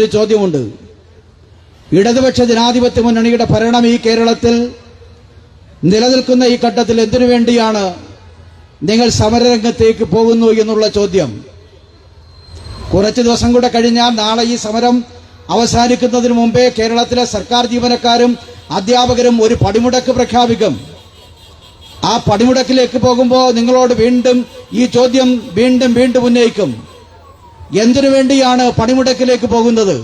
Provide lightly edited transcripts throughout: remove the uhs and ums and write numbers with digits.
ഒരു ചോദ്യമുണ്ട്. ഇടതുപക്ഷ ജനാധിപത്യ മുന്നണിയുടെ ഭരണം ഈ കേരളത്തിൽ നിലനിൽക്കുന്ന ഈ ഘട്ടത്തിൽ എന്തിനു വേണ്ടിയാണ് നിങ്ങൾ സമരരംഗത്തേക്ക് പോകുന്നു എന്നുള്ള ചോദ്യം. കുറച്ച് ദിവസം കൂടെ കഴിഞ്ഞാൽ നാളെ ഈ സമരം അവസാനിക്കുന്നതിന് മുമ്പേ കേരളത്തിലെ സർക്കാർ ജീവനക്കാരും അധ്യാപകരും ഒരു പണിമുടക്ക് പ്രഖ്യാപിക്കും. ആ പണിമുടക്കിലേക്ക് പോകുമ്പോൾ നിങ്ങളോട് വീണ്ടും ഈ ചോദ്യം വീണ്ടും ഉന്നയിക്കും. എന്തിനു വേണ്ടിയാണ് പണിമുടക്കിലേക്ക് പോകുന്നത്?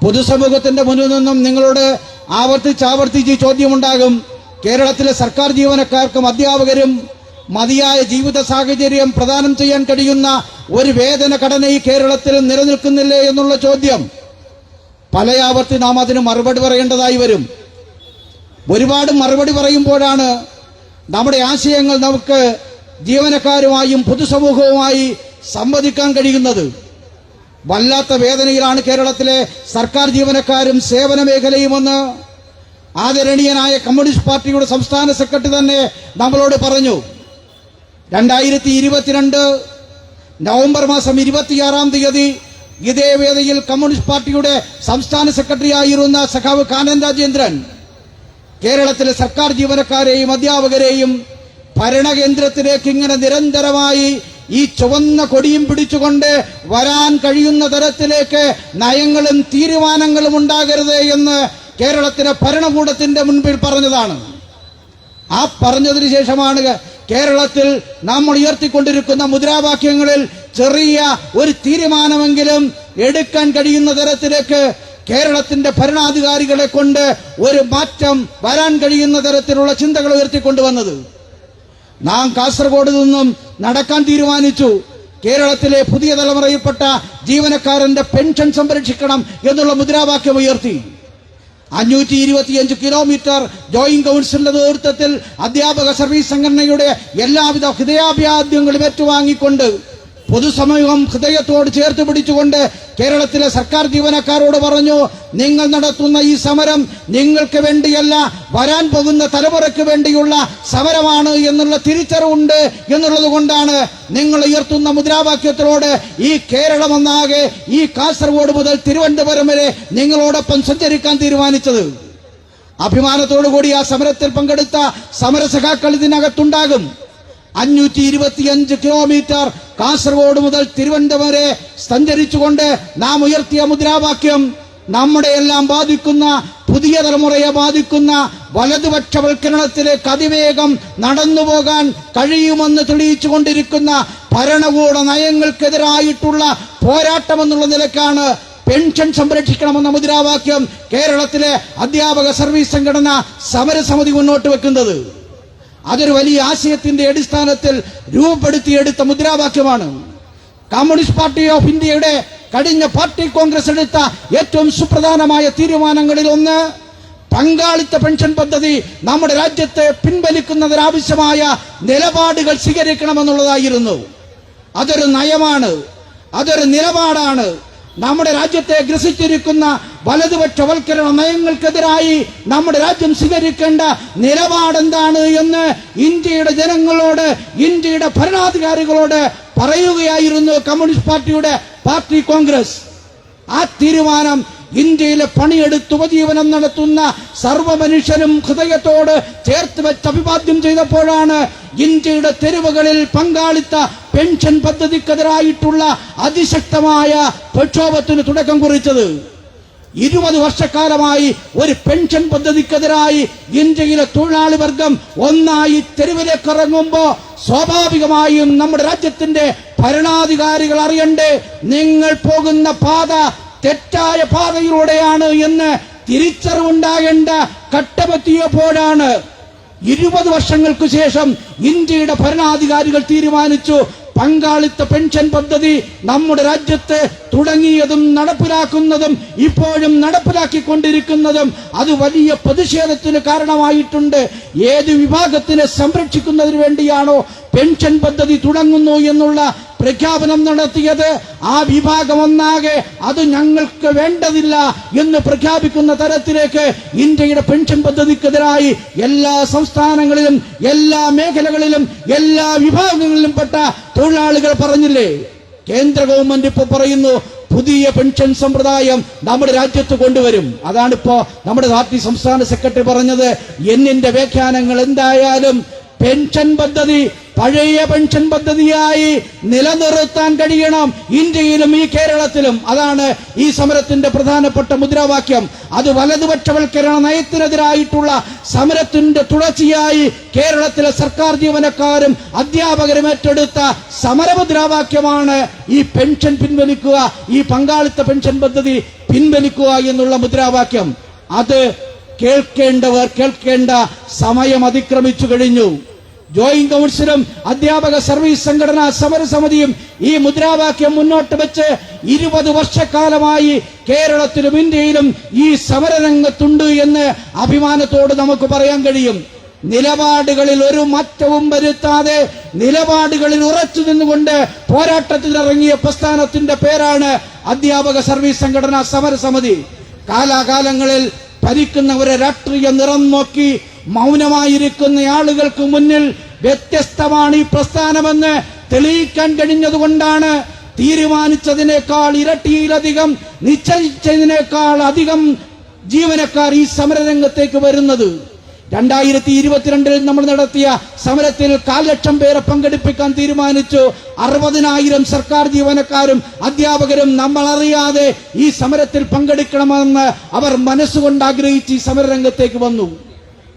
പൊതുസമൂഹത്തിന്റെ മുന്നിൽ നിന്നും നിങ്ങളോട് ആവർത്തിച്ച് ഈ ചോദ്യമുണ്ടാകും. കേരളത്തിലെ സർക്കാർ ജീവനക്കാർക്കും അധ്യാപകരും മതിയായ ജീവിത സാഹചര്യം പ്രദാനം ചെയ്യാൻ കഴിയുന്ന ഒരു വേതന ഘടന ഈ കേരളത്തിൽ നിലനിൽക്കുന്നില്ലേ എന്നുള്ള ചോദ്യം. പലയാവർത്തി നാം അതിന് മറുപടി പറയേണ്ടതായി വരും. ഒരുപാട് മറുപടി പറയുമ്പോഴാണ് നമ്മുടെ ആശയങ്ങൾ നമുക്ക് ജീവനക്കാരുമായും പൊതുസമൂഹവുമായി സംവദിക്കാൻ കഴിയുന്നത്. വല്ലാത്ത വേദനയിലാണ് കേരളത്തിലെ സർക്കാർ ജീവനക്കാരും സേവന മേഖലയുമെന്ന് ആദരണീയനായ കമ്മ്യൂണിസ്റ്റ് പാർട്ടിയുടെ സംസ്ഥാന സെക്രട്ടറി തന്നെ നമ്മളോട് പറഞ്ഞു. 2022 നവംബർ മാസം 26-ാം തീയതി ഇതേ വേദിയിൽ കമ്മ്യൂണിസ്റ്റ് പാർട്ടിയുടെ സംസ്ഥാന സെക്രട്ടറി ആയിരുന്ന സഖാവ് കാനൻ രാജേന്ദ്രൻ കേരളത്തിലെ സർക്കാർ ജീവനക്കാരെയും അധ്യാപകരെയും ഭരണകേന്ദ്രത്തിലേക്ക് ഇങ്ങനെ നിരന്തരമായി ഈ ചുവന്ന കൊടിയും പിടിച്ചുകൊണ്ട് വരാൻ കഴിയുന്ന തരത്തിലേക്ക് നയങ്ങളും തീരുമാനങ്ങളും ഉണ്ടാകരുത് എന്ന് കേരളത്തിലെ ഭരണകൂടത്തിന്റെ മുൻപിൽ പറഞ്ഞതാണ്. ആ പറഞ്ഞതിന് ശേഷമാണ് കേരളത്തിൽ നമ്മൾ ഉയർത്തിക്കൊണ്ടിരിക്കുന്ന മുദ്രാവാക്യങ്ങളിൽ ചെറിയ ഒരു തീരുമാനമെങ്കിലും എടുക്കാൻ കഴിയുന്ന തരത്തിലേക്ക് കേരളത്തിന്റെ ഭരണാധികാരികളെ കൊണ്ട് ഒരു മാറ്റം വരാൻ കഴിയുന്ന തരത്തിലുള്ള ചിന്തകൾ ഉയർത്തിക്കൊണ്ടുവന്നത്. നാം കാസർഗോഡ് നിന്നും നടക്കാൻ തീരുമാനിച്ചു. കേരളത്തിലെ പുതിയ തലമുറയിൽപ്പെട്ട ജീവനക്കാരന്റെ പെൻഷൻ സംരക്ഷിക്കണം എന്നുള്ള മുദ്രാവാക്യം ഉയർത്തി. 525 കിലോമീറ്റർ ജോയിന്റ് കൗൺസിലിന്റെ നേതൃത്വത്തിൽ അധ്യാപക സർവീസ് സംഘടനയുടെ എല്ലാവിധ ഹൃദയാഭ്യാദ്യങ്ങളും ഏറ്റുവാങ്ങിക്കൊണ്ട് പൊതുസമൂഹം ഹൃദയത്തോട് ചേർത്ത് പിടിച്ചുകൊണ്ട് കേരളത്തിലെ സർക്കാർ ജീവനക്കാരോട് പറഞ്ഞു, നിങ്ങൾ നടത്തുന്ന ഈ സമരം നിങ്ങൾക്ക് വേണ്ടിയല്ല, വരാൻ പോകുന്ന തലമുറയ്ക്ക് വേണ്ടിയുള്ള സമരമാണ് എന്നുള്ള തിരിച്ചറിവുണ്ട് എന്നുള്ളത് കൊണ്ടാണ് നിങ്ങൾ ഉയർത്തുന്ന മുദ്രാവാക്യത്തിലൂടെ ഈ കേരളമൊന്നാകെ ഈ കാസർഗോഡ് മുതൽ തിരുവനന്തപുരം വരെ നിങ്ങളോടൊപ്പം സഞ്ചരിക്കാൻ തീരുമാനിച്ചത്. അഭിമാനത്തോടുകൂടി ആ സമരത്തിൽ പങ്കെടുത്ത സമരസഖാക്കൾ ഇതിനകത്തുണ്ടാകും. 525 കിലോമീറ്റർ കാസർഗോഡ് മുതൽ തിരുവനന്തപുരം വരെ സഞ്ചരിച്ചുകൊണ്ട് നാം ഉയർത്തിയ മുദ്രാവാക്യം നമ്മുടെ എല്ലാം ബാധിക്കുന്ന, പുതിയ തലമുറയെ ബാധിക്കുന്ന വലതുപക്ഷവൽക്കരണത്തിലേക്ക് അതിവേഗം നടന്നുപോകാൻ കഴിയുമെന്ന് തെളിയിച്ചുകൊണ്ടിരിക്കുന്ന ഭരണകൂട നയങ്ങൾക്കെതിരായിട്ടുള്ള പോരാട്ടമെന്നുള്ള നിലക്കാണ് പെൻഷൻ സംരക്ഷിക്കണമെന്ന മുദ്രാവാക്യം കേരളത്തിലെ അധ്യാപക സർവീസ് സംഘടന സമരസമിതി മുന്നോട്ട് വെക്കുന്നത്. അതൊരു വലിയ ആശയത്തിന്റെ അടിസ്ഥാനത്തിൽ രൂപപ്പെടുത്തിയെടുത്ത മുദ്രാവാക്യമാണ്. കമ്മ്യൂണിസ്റ്റ് പാർട്ടി ഓഫ് ഇന്ത്യയുടെ കഴിഞ്ഞ പാർട്ടി കോൺഗ്രസ് എടുത്ത ഏറ്റവും സുപ്രധാനമായ തീരുമാനങ്ങളിൽ ഒന്ന് പങ്കാളിത്ത പെൻഷൻ പദ്ധതി നമ്മുടെ രാജ്യത്തെ പിൻവലിക്കുന്നതിനാവശ്യമായ നിലപാടുകൾ സ്വീകരിക്കണമെന്നുള്ളതായിരുന്നു. അതൊരു നയമാണ്, അതൊരു നിലപാടാണ്. നമ്മുടെ രാജ്യത്തെ ഗ്രസിച്ചിരിക്കുന്ന വലതുപക്ഷവൽക്കരണ നയങ്ങൾക്കെതിരായി നമ്മുടെ രാജ്യം സ്വീകരിക്കേണ്ട നിലപാടെന്താണ് എന്ന് ഇന്ത്യയുടെ ജനങ്ങളോട്, ഇന്ത്യയുടെ ഭരണാധികാരികളോട് പറയുകയായിരുന്നു കമ്മ്യൂണിസ്റ്റ് പാർട്ടിയുടെ പാർട്ടി കോൺഗ്രസ്. ആ തീരുമാനം ഇന്ത്യയിലെ പണിയെടുത്ത് ഉപജീവനം നടത്തുന്ന സർവ്വ മനുഷ്യരും ഹൃദയത്തോട് ചേർത്ത് വെച്ച് അഭിവാദ്യം ചെയ്തപ്പോഴാണ് ഇന്ത്യയുടെ തെരുവുകളിൽ പങ്കാളിത്ത പെൻഷൻ പദ്ധതിക്കെതിരായിട്ടുള്ള അതിശക്തമായ പ്രക്ഷോഭത്തിന് തുടക്കം കുറിച്ചത്. 20 വർഷക്കാലമായി ഒരു പെൻഷൻ പദ്ധതിക്കെതിരായി ഇന്ത്യയിലെ തൊഴിലാളി വർഗം ഒന്നായി തെരുവിലേക്ക് ഇറങ്ങുമ്പോൾ സ്വാഭാവികമായും നമ്മുടെ രാജ്യത്തിന്റെ ഭരണാധികാരികൾ അറിയണ്ടേ, നിങ്ങൾ പോകുന്ന പാത തെറ്റായ പാതയിലൂടെയാണ് എന്ന് തിരിച്ചറിവുണ്ടാകേണ്ട ഘട്ടമെത്തിയപ്പോഴാണ് 20 വർഷങ്ങൾക്ക് ശേഷം ഇന്ത്യയുടെ ഭരണാധികാരികൾ തീരുമാനിച്ചു പങ്കാളിത്ത പെൻഷൻ പദ്ധതി നമ്മുടെ രാജ്യത്ത് തുടങ്ങിയതും നടപ്പിലാക്കുന്നതും ഇപ്പോഴും നടപ്പിലാക്കിക്കൊണ്ടിരിക്കുന്നതും അത് വലിയ പ്രതിഷേധത്തിന് കാരണമായിട്ടുണ്ട്. ഏത് വിഭാഗത്തിനെ സംരക്ഷിക്കുന്നതിന് വേണ്ടിയാണോ പെൻഷൻ പദ്ധതി തുടങ്ങുന്നു എന്നുള്ള പ്രഖ്യാപനം നടത്തിയത്, ആ വിഭാഗം ഒന്നാകെ അത് ഞങ്ങൾക്ക് വേണ്ടതില്ല എന്ന് പ്രഖ്യാപിക്കുന്ന തരത്തിലേക്ക് ഇന്ത്യയുടെ പെൻഷൻ പദ്ധതിക്കെതിരായി എല്ലാ സംസ്ഥാനങ്ങളിലും, എല്ലാ മേഖലകളിലും, എല്ലാ വിഭാഗങ്ങളിലും പെട്ട തൊഴിലാളികൾ പറഞ്ഞില്ലേ. കേന്ദ്ര ഗവൺമെന്റ് ഇപ്പോൾ പറയുന്നു പുതിയ പെൻഷൻ സമ്പ്രദായം നമ്മുടെ രാജ്യത്ത് കൊണ്ടുവരും. അതാണിപ്പോ നമ്മുടെ പാർട്ടി സംസ്ഥാന സെക്രട്ടറി പറഞ്ഞത്. എന്നിന്റെ വ്യാഖ്യാനങ്ങൾ എന്തായാലും പെൻഷൻ പദ്ധതി പഴയ പെൻഷൻ പദ്ധതിയായി നിലനിർത്താൻ കഴിയണം, ഇന്ത്യയിലും ഈ കേരളത്തിലും. അതാണ് ഈ സമരത്തിന്റെ പ്രധാനപ്പെട്ട മുദ്രാവാക്യം. അത് വലതുപക്ഷവൽക്കരണ നയത്തിനെതിരായിട്ടുള്ള സമരത്തിന്റെ തുടർച്ചയായി കേരളത്തിലെ സർക്കാർ ജീവനക്കാരും അധ്യാപകരും ഏറ്റെടുത്ത സമരമുദ്രാവാക്യമാണ് ഈ പെൻഷൻ പിൻവലിക്കുക, ഈ പങ്കാളിത്ത പെൻഷൻ പദ്ധതി പിൻവലിക്കുക എന്നുള്ള മുദ്രാവാക്യം. അത് കേൾക്കേണ്ടവർ കേൾക്കേണ്ട സമയം അതിക്രമിച്ചു കഴിഞ്ഞു. ജോയിന്റ് കൗൺസിലും അധ്യാപക സർവീസ് സംഘടനാ സമരസമിതിയും ഈ മുദ്രാവാക്യം മുന്നോട്ട് വെച്ച് 20 വർഷക്കാലമായി കേരളത്തിലും ഇന്ത്യയിലും ഈ സമരരംഗത്തുണ്ട് എന്ന് അഭിമാനത്തോട് നമുക്ക് പറയാൻ കഴിയും. നിലപാടുകളിൽ ഒരു മാറ്റവും വരുത്താതെ നിലപാടുകളിൽ ഉറച്ചു നിന്നുകൊണ്ട് പോരാട്ടത്തിനിറങ്ങിയ പ്രസ്ഥാനത്തിന്റെ പേരാണ് അധ്യാപക സർവീസ് സംഘടനാ സമരസമിതി. കാലാകാലങ്ങളിൽ ഭരിക്കുന്നവരെ രാഷ്ട്രീയ നിറം നോക്കി മൗനമായിരിക്കുന്ന ആളുകൾക്ക് മുന്നിൽ വ്യത്യസ്തമാണ് ഈ പ്രസ്ഥാനമെന്ന് തെളിയിക്കാൻ കഴിഞ്ഞതുകൊണ്ടാണ് തീരുമാനിച്ചതിനേക്കാൾ ഇരട്ടിയിലധികം, നിശ്ചയിച്ചതിനേക്കാൾ അധികം ജീവനക്കാർ ഈ സമരരംഗത്തേക്ക് വരുന്നത്. 2022 നമ്മൾ നടത്തിയ സമരത്തിൽ 1,00,000 പേരെ പങ്കെടുപ്പിക്കാൻ തീരുമാനിച്ചു. 60,000 സർക്കാർ ജീവനക്കാരും അധ്യാപകരും നമ്മൾ അറിയാതെ ഈ സമരത്തിൽ പങ്കെടുക്കണമെന്ന് അവർ മനസ്സുകൊണ്ട് ആഗ്രഹിച്ച് ഈ സമരരംഗത്തേക്ക് വന്നു.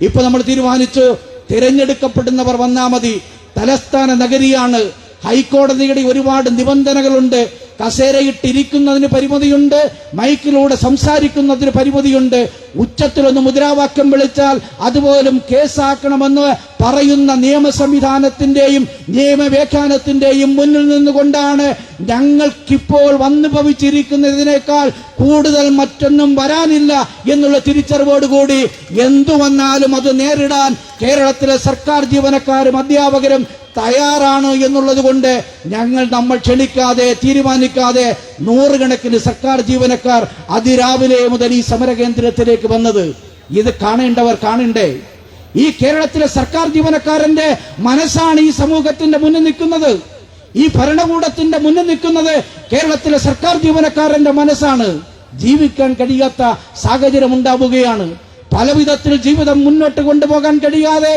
ഇപ്പൊ നമ്മൾ തീരുമാനിച്ചു, തിരഞ്ഞെടുക്കപ്പെടുന്നവർ വന്നാ മതി. തലസ്ഥാന നഗരിയാണ്, ഹൈക്കോടതിയുടെ ഒരുപാട് നിബന്ധനകളുണ്ട്. കസേരയിട്ടിരിക്കുന്നതിന് പരിമിതിയുണ്ട്, മൈക്കിലൂടെ സംസാരിക്കുന്നതിന് പരിമിതിയുണ്ട്. ഉച്ചത്തിലൊന്ന് മുദ്രാവാക്യം വിളിച്ചാൽ അതുപോലും കേസാക്കണമെന്ന് പറയുന്ന നിയമ സംവിധാനത്തിന്റെയും നിയമവ്യാഖ്യാനത്തിന്റെയും മുന്നിൽ നിന്നുകൊണ്ടാണ് ഞങ്ങൾക്കിപ്പോൾ വന്നു ഭവിച്ചിരിക്കുന്നതിനേക്കാൾ കൂടുതൽ മറ്റൊന്നും വരാനില്ല എന്നുള്ള തിരിച്ചറിവോടുകൂടി എന്തു വന്നാലും അത് നേരിടാൻ കേരളത്തിലെ സർക്കാർ ജീവനക്കാരും അധ്യാപകരും തയ്യാറാണ് എന്നുള്ളത് കൊണ്ട് നമ്മൾ ക്ഷണിക്കാതെ തീരുമാനിക്കാതെ നൂറുകണക്കിന് സർക്കാർ ജീവനക്കാർ അതിരാവിലെ മുതൽ ഈ സമരകേന്ദ്രത്തിലേക്ക് വന്നത്. ഇത് കാണേണ്ടവർ കാണണ്ടേ? ഈ കേരളത്തിലെ സർക്കാർ ജീവനക്കാരന്റെ മനസ്സാണ് ഈ സമൂഹത്തിന്റെ മുന്നിൽ നിൽക്കുന്നത്. ഈ ഭരണകൂടത്തിന്റെ മുന്നിൽ നിൽക്കുന്നത് കേരളത്തിലെ സർക്കാർ ജീവനക്കാരന്റെ മനസ്സാണ്. ജീവിക്കാൻ കഴിയാത്ത സാഹചര്യം ഉണ്ടാവുകയാണ്. പലവിധത്തിൽ ജീവിതം മുന്നോട്ട് കൊണ്ടുപോകാൻ കഴിയാതെ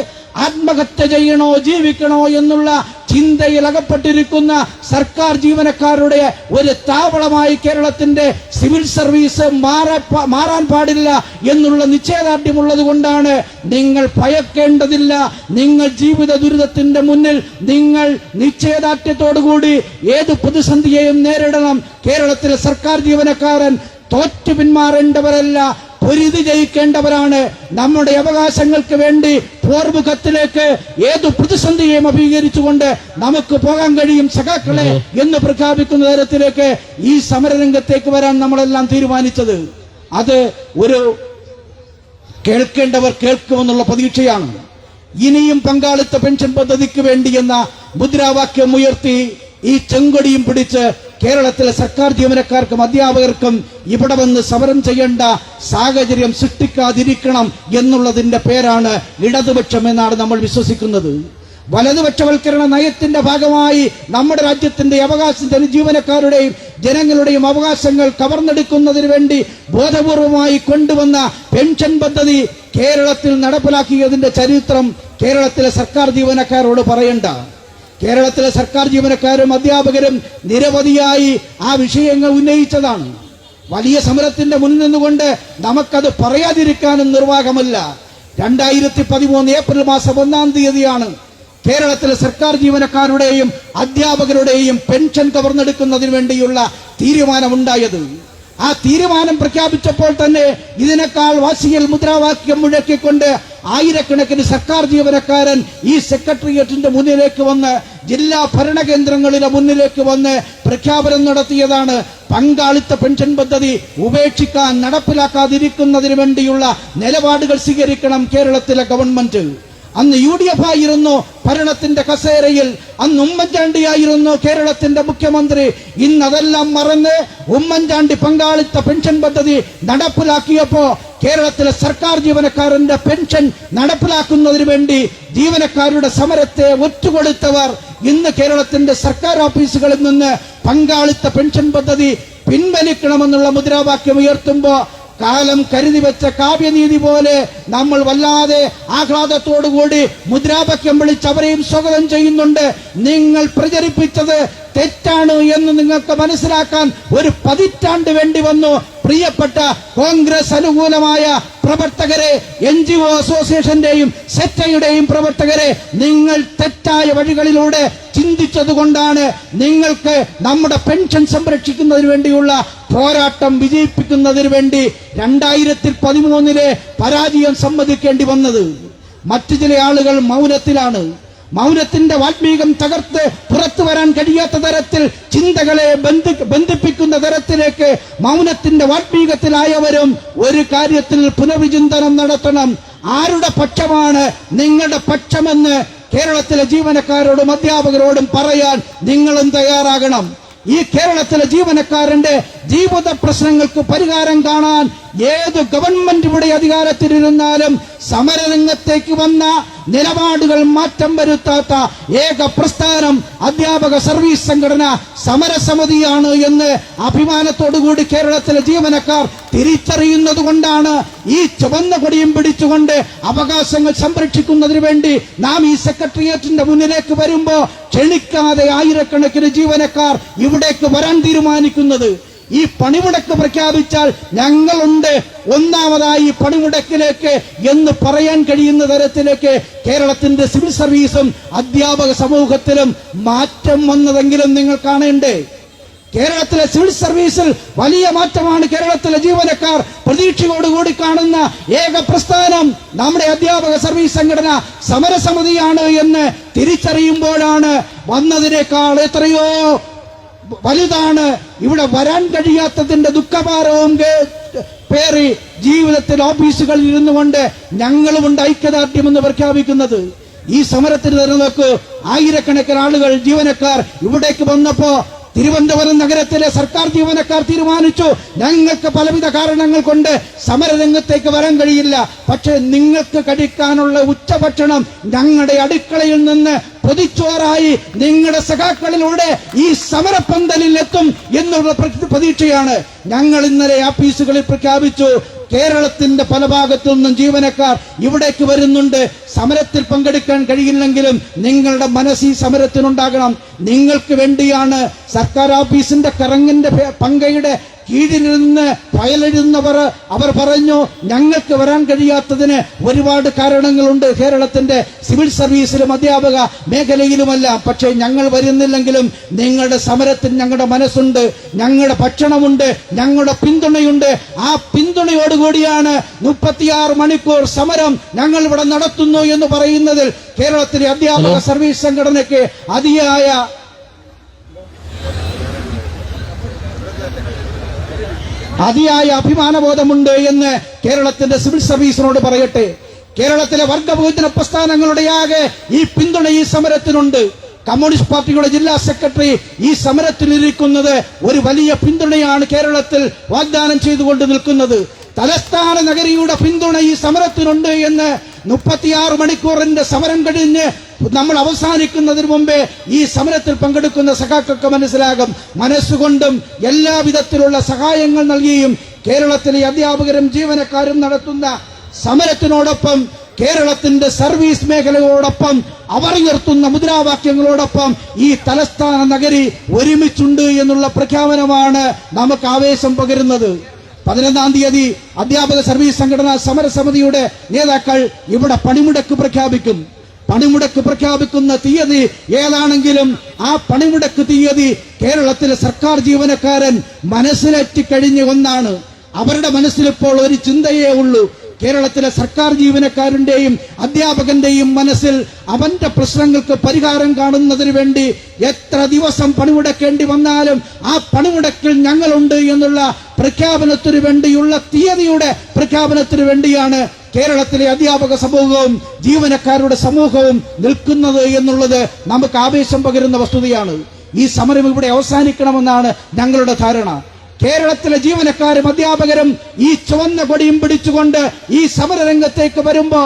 ആത്മഹത്യ ചെയ്യണോ ജീവിക്കണോ എന്നുള്ള ചിന്തയിൽ അകപ്പെട്ടിരിക്കുന്ന സർക്കാർ ജീവനക്കാരുടെ ഒരു താവളമായി കേരളത്തിന്റെ സിവിൽ സർവീസ് മാറാൻ പാടില്ല എന്നുള്ള നിശ്ചയദാർഢ്യമുള്ളത് കൊണ്ടാണ് നിങ്ങൾ ഭയക്കേണ്ടതില്ല. നിങ്ങൾ ജീവിത ദുരിതത്തിന്റെ മുന്നിൽ നിങ്ങൾ നിശ്ചയദാർഢ്യത്തോടുകൂടി ഏത് പ്രതിസന്ധിയെയും നേരിടണം. കേരളത്തിലെ സർക്കാർ ജീവനക്കാരൻ തോറ്റു പിന്മാറേണ്ടവരല്ല, പൊരുതി ജയിക്കേണ്ടവരാണ്. നമ്മുടെ അവകാശങ്ങൾക്ക് വേണ്ടി പോർമുഖത്തിലേക്ക് ഏതു പ്രതിസന്ധിയെയും അഭിമുഖീകരിച്ചുകൊണ്ട് നമുക്ക് പോകാൻ കഴിയും സഖാക്കളെ എന്ന് പ്രഖ്യാപിക്കുന്ന തരത്തിലേക്ക് ഈ സമരരംഗത്തേക്ക് വരാൻ നമ്മളെല്ലാം തീരുമാനിച്ചത്. അത് ഒരു കേൾക്കേണ്ടവർ കേൾക്കുമെന്നുള്ള പ്രതീക്ഷയാണ്. ഇനിയും പങ്കാളിത്ത പെൻഷൻ പദ്ധതിക്ക് വേണ്ടി എന്ന മുദ്രാവാക്യം ഉയർത്തി ഈ ചെങ്കൊടിയും പിടിച്ച് കേരളത്തിലെ സർക്കാർ ജീവനക്കാർക്കും അധ്യാപകർക്കും ഇവിടെ വന്ന് സമരം ചെയ്യേണ്ട സാഹചര്യം സൃഷ്ടിക്കാതിരിക്കണം എന്നുള്ളതിന്റെ പേരാണ് ഇടതുപക്ഷം എന്നാണ് നമ്മൾ വിശ്വസിക്കുന്നത്. വലതുപക്ഷവൽക്കരണ നയത്തിന്റെ ഭാഗമായി നമ്മുടെ രാജ്യത്തിന്റെ അവകാശം ജീവനക്കാരുടെയും ജനങ്ങളുടെയും അവകാശങ്ങൾ കവർന്നെടുക്കുന്നതിന് വേണ്ടി ബോധപൂർവമായി കൊണ്ടുവന്ന പെൻഷൻ പദ്ധതി കേരളത്തിൽ നടപ്പിലാക്കിയതിന്റെ ചരിത്രം കേരളത്തിലെ സർക്കാർ ജീവനക്കാരോട് പറയണ്ട. കേരളത്തിലെ സർക്കാർ ജീവനക്കാരും അധ്യാപകരും നിരവധിയായി ആ വിഷയങ്ങൾ ഉന്നയിച്ചതാണ്. വലിയ സമരത്തിന്റെ മുന്നിൽ നിന്നുകൊണ്ട് നമുക്കത് പറയാതിരിക്കാനും നിർവാഹമല്ല. 2013 ഏപ്രിൽ മാസം 1-ാം തീയതിയാണ് കേരളത്തിലെ സർക്കാർ ജീവനക്കാരുടെയും അധ്യാപകരുടെയും പെൻഷൻ കവർന്നെടുക്കുന്നതിന് വേണ്ടിയുള്ള തീരുമാനമുണ്ടായത്. ആ തീരുമാനം പ്രഖ്യാപിച്ചപ്പോൾ തന്നെ ഇതിനേക്കാൾ വാശിയിൽ മുദ്രാവാക്യം മുഴക്കിക്കൊണ്ട് ആയിരക്കണക്കിന് സർക്കാർ ജീവനക്കാരൻ ഈ സെക്രട്ടേറിയറ്റിന്റെ മുന്നിലേക്ക് വന്ന് ജില്ലാ ഭരണകേന്ദ്രങ്ങളിലെ മുന്നിലേക്ക് വന്ന് പ്രഖ്യാപനം നടത്തിയതാണ്. പങ്കാളിത്ത പെൻഷൻ പദ്ധതി ഉപേക്ഷിക്കാൻ നടപ്പിലാക്കാതിരിക്കുന്നതിന് വേണ്ടിയുള്ള നിലപാടുകൾ സ്വീകരിക്കണം കേരളത്തിലെ ഗവൺമെന്റ്. അന്ന് UDF ആയിരുന്നു ഭരണത്തിന്റെ കസേരയിൽ, അന്ന് ഉമ്മൻചാണ്ടിയായിരുന്നു കേരളത്തിന്റെ മുഖ്യമന്ത്രി. ഇന്നതെല്ലാം മറന്ന് ഉമ്മൻചാണ്ടി പങ്കാളിത്ത പെൻഷൻ പദ്ധതി നടപ്പിലാക്കിയപ്പോ കേരളത്തിലെ സർക്കാർ ജീവനക്കാരന്റെ പെൻഷൻ നടപ്പിലാക്കുന്നതിന് വേണ്ടി ജീവനക്കാരുടെ സമരത്തെ ഒറ്റുകൊടുത്തവർ ഇന്ന് കേരളത്തിന്റെ സർക്കാർ ഓഫീസുകളിൽ നിന്ന് പങ്കാളിത്ത പെൻഷൻ പദ്ധതി പിൻവലിക്കണമെന്നുള്ള മുദ്രാവാക്യം ഉയർത്തുമ്പോ കാലം കരുതി വെച്ച കാവ്യനീതി പോലെ നമ്മൾ വല്ലാതെ ആഹ്ലാദത്തോടുകൂടി മുദ്രാവാക്യം വിളിച്ച് അവരെയും സ്വാഗതം ചെയ്യുന്നുണ്ട്. നിങ്ങൾ പ്രചരിപ്പിച്ചത് തെറ്റാണ് എന്ന് നിങ്ങൾക്ക് മനസ്സിലാക്കാൻ ഒരു പതിറ്റാണ്ട് വേണ്ടി വന്നു. പ്രിയപ്പെട്ട കോൺഗ്രസ് അനുകൂലമായ പ്രവർത്തകരെ, NGO അസോസിയേഷന്റെയും സെറ്റയുടെയും പ്രവർത്തകരെ, നിങ്ങൾ തെറ്റായ വഴികളിലൂടെ ചിന്തിച്ചതുകൊണ്ടാണ് നിങ്ങൾക്ക് നമ്മുടെ പെൻഷൻ സംരക്ഷിക്കുന്നതിന് വേണ്ടിയുള്ള പോരാട്ടം വിജയിപ്പിക്കുന്നതിന് വേണ്ടി 2013 പരാജയം സമ്മതിക്കേണ്ടി വന്നത്. മറ്റു ചില ആളുകൾ മൗനത്തിലാണ്. മൗനത്തിന്റെ വാത്മീകം തകർത്ത് പുറത്തു വരാൻ കഴിയാത്ത തരത്തിൽ ചിന്തകളെ ബന്ധിപ്പിക്കുന്ന തരത്തിലേക്ക് മൗനത്തിന്റെ വാത്മീകത്തിലായവരും ഒരു കാര്യത്തിൽ പുനർവിചിന്തനം നടത്തണം. ആരുടെ പക്ഷമാണ് നിങ്ങളുടെ പക്ഷമെന്ന് കേരളത്തിലെ ജീവനക്കാരോടും അധ്യാപകരോടും പറയാൻ നിങ്ങളും തയ്യാറാകണം. ഈ കേരളത്തിലെ ജീവനക്കാരന്റെ ജീവിത പ്രശ്നങ്ങൾക്ക് പരിഹാരം കാണാൻ ഏത് ഗവൺമെന്റ് ഇവിടെ അധികാരത്തിലിരുന്നാലും സമരരംഗത്തേക്ക് വന്ന നിലപാടുകൾ മാറ്റം വരുത്താത്ത ഏക പ്രസ്ഥാനം അധ്യാപക സർവീസ് സംഘടന സമരസമിതിയാണ് എന്ന് അഭിമാനത്തോടുകൂടി കേരളത്തിലെ ജീവനക്കാർ തിരിച്ചറിയുന്നത് കൊണ്ടാണ് ഈ ചുവന്ന കൊടിയും പിടിച്ചുകൊണ്ട് അവകാശങ്ങൾ സംരക്ഷിക്കുന്നതിന് വേണ്ടി നാം ഈ സെക്രട്ടേറിയറ്റിന്റെ മുന്നിലേക്ക് വരുമ്പോ ക്ഷണിക്കാതെ ആയിരക്കണക്കിന് ജീവനക്കാർ ഇവിടേക്ക് വരാൻ തീരുമാനിക്കുന്നത്. ഈ പണിമുടക്ക് പ്രഖ്യാപിച്ചാൽ ഞങ്ങളുണ്ട് ഒന്നാമതായി പണിമുടക്കിലേക്ക് എന്ന് പറയാൻ കഴിയുന്ന തരത്തിലേക്ക് കേരളത്തിന്റെ സിവിൽ സർവീസും അധ്യാപക സമൂഹത്തിലും മാറ്റം വന്നതെങ്കിലും നിങ്ങൾ കാണേണ്ടേ? കേരളത്തിലെ സിവിൽ സർവീസിൽ വലിയ മാറ്റമാണ് കേരളത്തിലെ ജീവനക്കാർ പ്രതീക്ഷയോടുകൂടി കാണുന്ന ഏക പ്രസ്ഥാനം നമ്മുടെ അധ്യാപക സർവീസ് സംഘടന സമരസമിതിയാണ് എന്ന് തിരിച്ചറിയുമ്പോഴാണ് വന്നതിനേക്കാൾ എത്രയോ വലുതാണ് ഇവിടെ വരാൻ കഴിയാത്തതിന്റെ ദുഃഖഭാരവും പേറി ജീവിതത്തിൽ ഓഫീസുകളിൽ ഇരുന്നു കൊണ്ട് ഞങ്ങളുമുണ്ട് ഐക്യദാർഢ്യമെന്ന് പ്രഖ്യാപിക്കുന്നത്. ഈ സമരത്തിന് തന്നെ നോക്കൂ, ആയിരക്കണക്കിന് ആളുകൾ ജീവനക്കാർ ഇവിടേക്ക് വന്നപ്പോ തിരുവനന്തപുരം നഗരത്തിലെ സർക്കാർ ജീവനക്കാർ തീരുമാനിച്ചു, ഞങ്ങൾക്ക് പലവിധ കാരണങ്ങൾ കൊണ്ട് സമരരംഗത്തേക്ക് വരാൻ കഴിയില്ല, പക്ഷെ നിങ്ങൾക്ക് കഴിക്കാനുള്ള ഉച്ചഭക്ഷണം ഞങ്ങളുടെ അടുക്കളയിൽ നിന്ന് പൊതിച്ചോറായി നിങ്ങളുടെ സഖാക്കളിലൂടെ ഈ സമരപ്പന്തലിൽ എത്തും എന്നുള്ള പ്രതീക്ഷയാണ് ഞങ്ങൾ ഇന്നലെ ഓഫീസുകളിൽ പ്രഖ്യാപിച്ചു. കേരളത്തിന്റെ പല ഭാഗത്തു നിന്നും ജീവനക്കാർ ഇവിടേക്ക് വരുന്നുണ്ട്. സമരത്തിൽ പങ്കെടുക്കാൻ കഴിയില്ലെങ്കിലും നിങ്ങളുടെ മനസ്സ് ഈ സമരത്തിനുണ്ടാകണം. നിങ്ങൾക്ക് വേണ്ടിയാണ് സർക്കാർ ഓഫീസിന്റെ കറങ്ങിന്റെ പങ്കയുടെ കീഴിലിരുന്ന് ഫയലെഴുതുന്നവർ അവർ പറഞ്ഞു, ഞങ്ങൾക്ക് വരാൻ കഴിയാത്തതിന് ഒരുപാട് കാരണങ്ങളുണ്ട് കേരളത്തിന്റെ സിവിൽ സർവീസിലും അധ്യാപക മേഖലയിലുമല്ല. പക്ഷേ ഞങ്ങൾ വരുന്നില്ലെങ്കിലും നിങ്ങളുടെ സമരത്തിന് ഞങ്ങളുടെ മനസ്സുണ്ട്, ഞങ്ങളുടെ ഭക്ഷണമുണ്ട്, ഞങ്ങളുടെ പിന്തുണയുണ്ട്. ആ പിന്തുണയോടുകൂടിയാണ് 36 മണിക്കൂർ സമരം ഞങ്ങൾ ഇവിടെ നടത്തുന്നു എന്ന് പറയുന്നതിൽ കേരളത്തിലെ അധ്യാപക സർവീസ് സംഘടനയ്ക്ക് അതിയായ അഭിമാനബോധമുണ്ട് എന്ന് കേരളത്തിന്റെ സിവിൽ സർവീസിനോട് പറയട്ടെ. കേരളത്തിലെ വർഗവിഭജന പ്രസ്ഥാനങ്ങളുടെയാകെ ഈ പിന്തുണ ഈ സമരത്തിനുണ്ട്. കമ്മ്യൂണിസ്റ്റ് പാർട്ടിയുടെ ജില്ലാ സെക്രട്ടറി ഈ സമരത്തിലിരിക്കുന്നത് ഒരു വലിയ പിന്തുണയാണ് കേരളത്തിൽ വാഗ്ദാനം ചെയ്തുകൊണ്ട് നിൽക്കുന്നത്. തലസ്ഥാന നഗരിയുടെ പിന്തുണ ഈ സമരത്തിനുണ്ട് എന്ന് 36 മണിക്കൂറിന്റെ സമരം കഴിഞ്ഞ് നമ്മൾ അവസാനിക്കുന്നതിന് മുമ്പേ ഈ സമരത്തിൽ പങ്കെടുക്കുന്ന സഖാക്കൾക്ക് മനസ്സിലാകും. മനസ്സുകൊണ്ടും എല്ലാവിധത്തിലുള്ള സഹായങ്ങൾ നൽകിയും കേരളത്തിലെ അധ്യാപകരും ജീവനക്കാരും നടത്തുന്ന സമരത്തിനോടൊപ്പം കേരളത്തിന്റെ സർവീസ് മേഖലയോടൊപ്പം അവർ ഉയർത്തുന്ന മുദ്രാവാക്യങ്ങളോടൊപ്പം ഈ തലസ്ഥാന നഗരി ഒരുമിച്ചുണ്ട് എന്നുള്ള പ്രഖ്യാപനമാണ് നമുക്ക് ആവേശം പകരുന്നത്. 11-ാം തീയതി അധ്യാപക സർവീസ് സംഘടനാ സമരസമിതിയുടെ നേതാക്കൾ ഇവിടെ പണിമുടക്ക് പ്രഖ്യാപിക്കും. പണിമുടക്ക് പ്രഖ്യാപിക്കുന്ന തീയതി ഏതാണെങ്കിലും ആ പണിമുടക്ക് തീയതി കേരളത്തിലെ സർക്കാർ ജീവനക്കാരൻ മനസ്സിലേറ്റി കഴിഞ്ഞ ഒന്നാണ്. അവരുടെ മനസ്സിലിപ്പോൾ ഒരു ചിന്തയേ ഉള്ളൂ. കേരളത്തിലെ സർക്കാർ ജീവനക്കാരന്റെയും അധ്യാപകന്റെയും മനസ്സിൽ അവന്റെ പ്രശ്നങ്ങൾക്ക് പരിഹാരം കാണുന്നതിന് വേണ്ടി എത്ര ദിവസം പണിമുടക്കേണ്ടി വന്നാലും ആ പണിമുടക്കിൽ ഞങ്ങളുണ്ട് എന്നുള്ള പ്രഖ്യാപനത്തിനു വേണ്ടിയുള്ള തീയതിയുടെ പ്രഖ്യാപനത്തിനു വേണ്ടിയാണ് കേരളത്തിലെ അധ്യാപക സമൂഹവും ജീവനക്കാരുടെ സമൂഹവും നിൽക്കുന്നത് എന്നുള്ളത് നമുക്ക് ആവേശം പകരുന്ന വസ്തുതയാണ്. ഈ സമരം ഇവിടെ അവസാനിക്കണമെന്നാണ് ഞങ്ങളുടെ ധാരണ. കേരളത്തിലെ ജീവനക്കാരും അധ്യാപകരും ഈ ചുവന്ന കൊടിയും പിടിച്ചുകൊണ്ട് ഈ സമരരംഗത്തേക്ക് വരുമ്പോ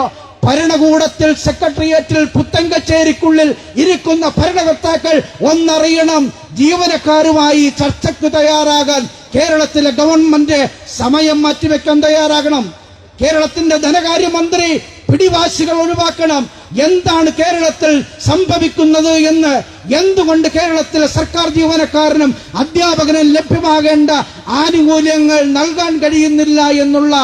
ഭരണകൂടത്തിൽ സെക്രട്ടേറിയറ്റിൽ പുത്തങ്കച്ചേരിക്കുള്ളിൽ ഇരിക്കുന്ന ഭരണകർത്താക്കൾ ഒന്നറിയണം, ജീവനക്കാരുമായി ചർച്ചയ്ക്ക് തയ്യാറാകാൻ കേരളത്തിലെ ഗവൺമെന്റ് സമയം മാറ്റിവെക്കാൻ തയ്യാറാകണം. കേരളത്തിന്റെ ധനകാര്യമന്ത്രി പിടിവാശികൾ ഒഴിവാക്കണം. എന്താണ് കേരളത്തിൽ സംഭവിക്കുന്നത് എന്ന്, എന്തുകൊണ്ട് കേരളത്തിലെ സർക്കാർ ജീവനക്കാരനും അധ്യാപകനും ലഭ്യമാകേണ്ട ആനുകൂല്യങ്ങൾ നൽകാൻ കഴിയുന്നില്ല എന്നുള്ള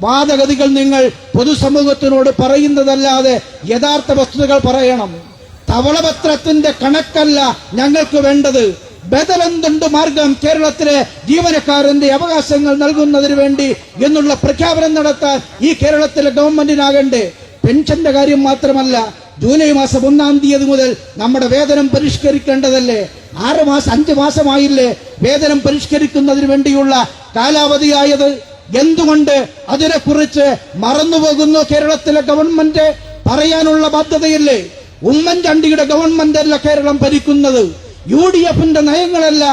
വാദഗതികൾ നിങ്ങൾ പൊതുസമൂഹത്തിനോട് പറയുന്നതല്ലാതെ യഥാർത്ഥ വസ്തുതകൾ പറയണം. തവളപത്രത്തിന്റെ കണക്കല്ല ഞങ്ങൾക്ക് വേണ്ടത്. ബദലെന്തുണ്ട് മാർഗം കേരളത്തിലെ ജീവനക്കാരന്റെ അവകാശങ്ങൾ നൽകുന്നതിന് വേണ്ടി എന്നുള്ള പ്രഖ്യാപനം നടത്താൻ ഈ കേരളത്തിലെ ഗവൺമെന്റിനാകണ്ടേ. പെൻഷന്റെ കാര്യം മാത്രമല്ല, ജൂലൈ മാസം 1-ാം തീയതി മുതൽ നമ്മുടെ വേതനം പരിഷ്കരിക്കേണ്ടതല്ലേ? 5 മാസമായില്ലേ വേതനം പരിഷ്കരിക്കുന്നതിന് വേണ്ടിയുള്ള കാലാവധിയായത്? എന്തുകൊണ്ട് അതിനെക്കുറിച്ച് മറന്നുപോകുന്നു കേരളത്തിലെ ഗവൺമെന്റ്? പറയാനുള്ള ബാധ്യതയില്ലേ? ഉമ്മൻചാണ്ടിയുടെ ഗവൺമെന്റ് അല്ല കേരളം ഭരിക്കുന്നത്, UDFന്റെ നയങ്ങളല്ല